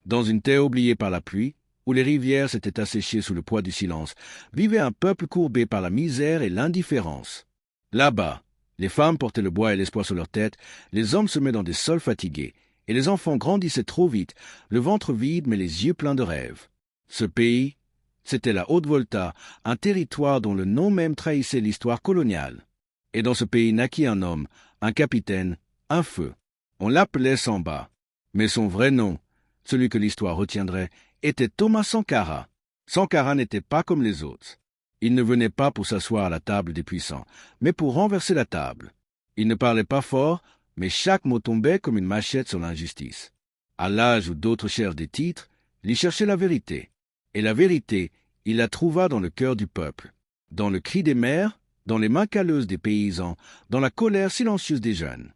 Dans une terre oubliée par la pluie, où les rivières s'étaient asséchées sous le poids du silence, vivait un peuple courbé par la misère et l'indifférence. Là-bas, les femmes portaient le bois et l'espoir sur leur tête, les hommes semaient dans des sols fatigués, et les enfants grandissaient trop vite, le ventre vide mais les yeux pleins de rêves. Ce pays, c'était la Haute-Volta, un territoire dont le nom même trahissait l'histoire coloniale. Et dans ce pays naquit un homme, un capitaine, un feu. On l'appelait Samba. Mais son vrai nom, celui que l'histoire retiendrait, était Thomas Sankara. Sankara n'était pas comme les autres. Il ne venait pas pour s'asseoir à la table des puissants, mais pour renverser la table. Il ne parlait pas fort, mais chaque mot tombait comme une machette sur l'injustice. À l'âge où d'autres cherchent des titres, il cherchait la vérité. Et la vérité, il la trouva dans le cœur du peuple, dans le cri des mères, dans les mains calleuses des paysans, dans la colère silencieuse des jeunes.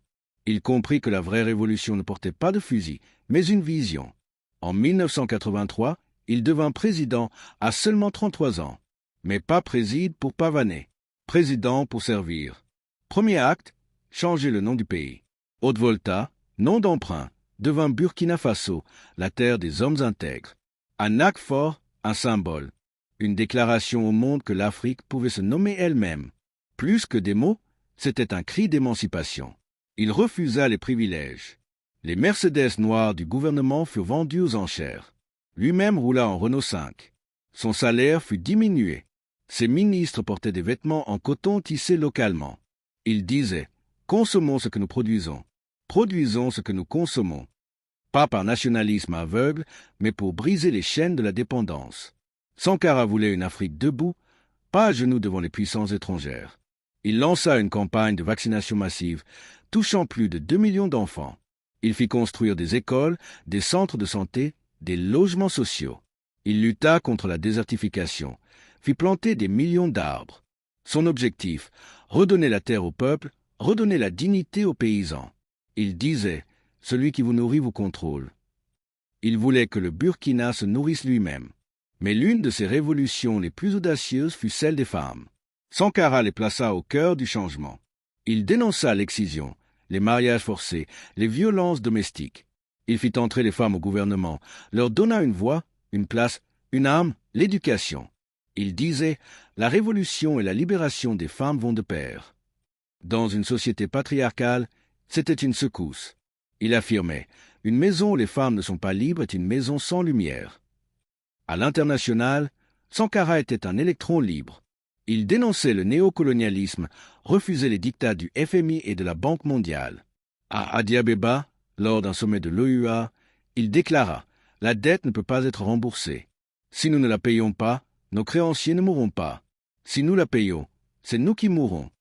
Il comprit que la vraie révolution ne portait pas de fusil, mais une vision. En 1983, il devint président à seulement 33 ans. Mais pas préside pour pavaner, président pour servir. Premier acte, changer le nom du pays. Haute-Volta, nom d'emprunt, devint Burkina Faso, la terre des hommes intègres. Un acte fort, un symbole. Une déclaration au monde que l'Afrique pouvait se nommer elle-même. Plus que des mots, c'était un cri d'émancipation. Il refusa les privilèges. Les Mercedes noires du gouvernement furent vendues aux enchères. Lui-même roula en Renault 5. Son salaire fut diminué. Ses ministres portaient des vêtements en coton tissés localement. Il disait « Consommons ce que nous produisons. Produisons ce que nous consommons. » Pas par nationalisme aveugle, mais pour briser les chaînes de la dépendance. Sankara voulait une Afrique debout, pas à genoux devant les puissances étrangères. Il lança une campagne de vaccination massive, touchant plus de 2 millions d'enfants. Il fit construire des écoles, des centres de santé, des logements sociaux. Il lutta contre la désertification, fit planter des millions d'arbres. Son objectif, redonner la terre au peuple, redonner la dignité aux paysans. Il disait, celui qui vous nourrit vous contrôle. Il voulait que le Burkina se nourrisse lui-même. Mais l'une de ses révolutions les plus audacieuses fut celle des femmes. Sankara les plaça au cœur du changement. Il dénonça l'excision, les mariages forcés, les violences domestiques. Il fit entrer les femmes au gouvernement, leur donna une voix, une place, une âme, l'éducation. Il disait, la révolution et la libération des femmes vont de pair. Dans une société patriarcale, c'était une secousse. Il affirmait, une maison où les femmes ne sont pas libres est une maison sans lumière. À l'international, Sankara était un électron libre. Il dénonçait le néocolonialisme, refusait les dictats du FMI et de la Banque mondiale. À Addis Abeba, lors d'un sommet de l'OUA, il déclara « La dette ne peut pas être remboursée. Si nous ne la payons pas, nos créanciers ne mourront pas. Si nous la payons, c'est nous qui mourrons. »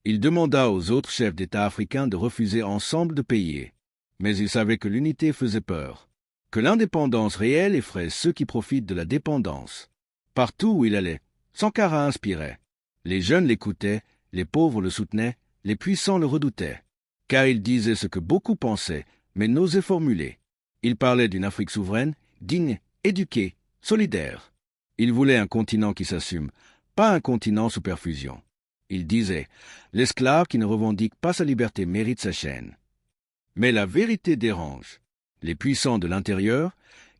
Il demanda aux autres chefs d'État africains de refuser ensemble de payer. Mais il savait que l'unité faisait peur, que l'indépendance réelle effraie ceux qui profitent de la dépendance. Partout où il allait, Sankara inspirait. Les jeunes l'écoutaient, les pauvres le soutenaient, les puissants le redoutaient. Car il disait ce que beaucoup pensaient, mais n'osaient formuler. Il parlait d'une Afrique souveraine, digne, éduquée, solidaire. Il voulait un continent qui s'assume, pas un continent sous perfusion. Il disait, l'esclave qui ne revendique pas sa liberté mérite sa chaîne. Mais la vérité dérange. Les puissants de l'intérieur,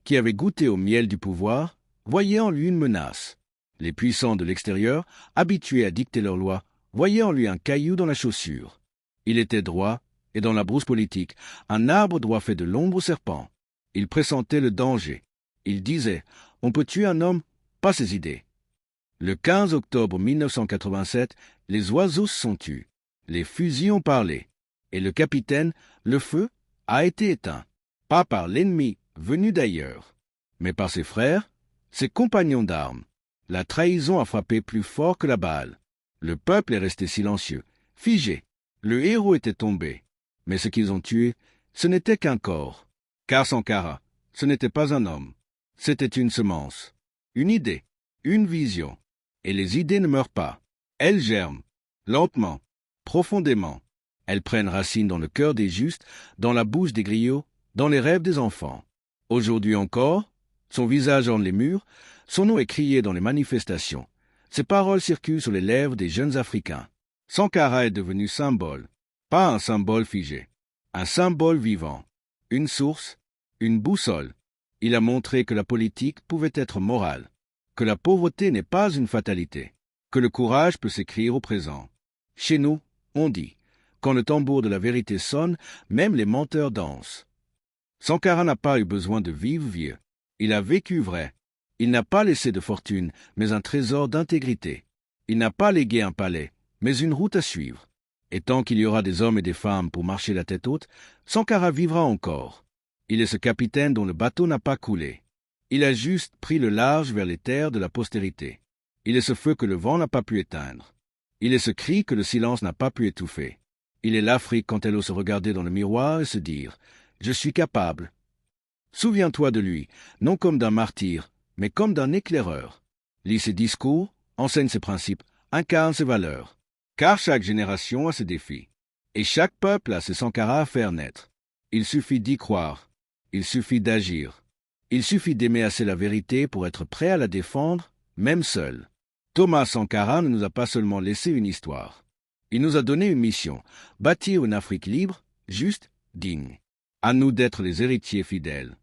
qui avaient goûté au miel du pouvoir, voyaient en lui une menace. Les puissants de l'extérieur, habitués à dicter leurs lois, voyaient en lui un caillou dans la chaussure. Il était droit, et dans la brousse politique, un arbre droit fait de l'ombre au serpent. Il pressentait le danger. Il disait, on peut tuer un homme, pas ses idées. Le 15 octobre 1987, les oiseaux se sont tus. Les fusils ont parlé. Et le capitaine, le feu, a été éteint. Pas par l'ennemi venu d'ailleurs, mais par ses frères, ses compagnons d'armes. La trahison a frappé plus fort que la balle. Le peuple est resté silencieux, figé. Le héros était tombé. Mais ce qu'ils ont tué, ce n'était qu'un corps. Car Sankara, ce n'était pas un homme. C'était une semence, une idée, une vision. Et les idées ne meurent pas. Elles germent, lentement, profondément. Elles prennent racine dans le cœur des justes, dans la bouche des griots, dans les rêves des enfants. Aujourd'hui encore, son visage orne les murs, son nom est crié dans les manifestations. Ses paroles circulent sur les lèvres des jeunes Africains. Sankara est devenu symbole, pas un symbole figé, un symbole vivant, une source, une boussole. Il a montré que la politique pouvait être morale, que la pauvreté n'est pas une fatalité, que le courage peut s'écrire au présent. Chez nous, on dit, quand le tambour de la vérité sonne, même les menteurs dansent. Sankara n'a pas eu besoin de vivre vieux. Il a vécu vrai. Il n'a pas laissé de fortune, mais un trésor d'intégrité. Il n'a pas légué un palais, mais une route à suivre. Et tant qu'il y aura des hommes et des femmes pour marcher la tête haute, Sankara vivra encore. Il est ce capitaine dont le bateau n'a pas coulé. Il a juste pris le large vers les terres de la postérité. Il est ce feu que le vent n'a pas pu éteindre. Il est ce cri que le silence n'a pas pu étouffer. Il est l'Afrique quand elle ose se regarder dans le miroir et se dire « Je suis capable ». Souviens-toi de lui, non comme d'un martyr, mais comme d'un éclaireur. Lis ses discours, enseigne ses principes, incarne ses valeurs. Car chaque génération a ses défis. Et chaque peuple a ses Sankara à faire naître. Il suffit d'y croire. Il suffit d'agir. Il suffit d'aimer assez la vérité pour être prêt à la défendre, même seul. Thomas Sankara ne nous a pas seulement laissé une histoire. Il nous a donné une mission, bâtir une Afrique libre, juste, digne. À nous d'être les héritiers fidèles.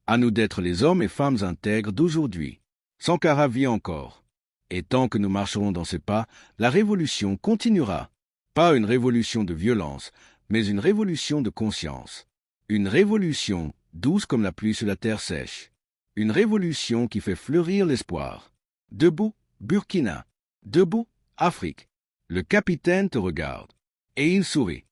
À nous d'être les hommes et femmes intègres d'aujourd'hui. Sankara vit encore. Et tant que nous marcherons dans ses pas, la révolution continuera. Pas une révolution de violence, mais une révolution de conscience. Une révolution douce comme la pluie sur la terre sèche. Une révolution qui fait fleurir l'espoir. Debout, Burkina. Debout, Afrique. Le capitaine te regarde. Et il sourit.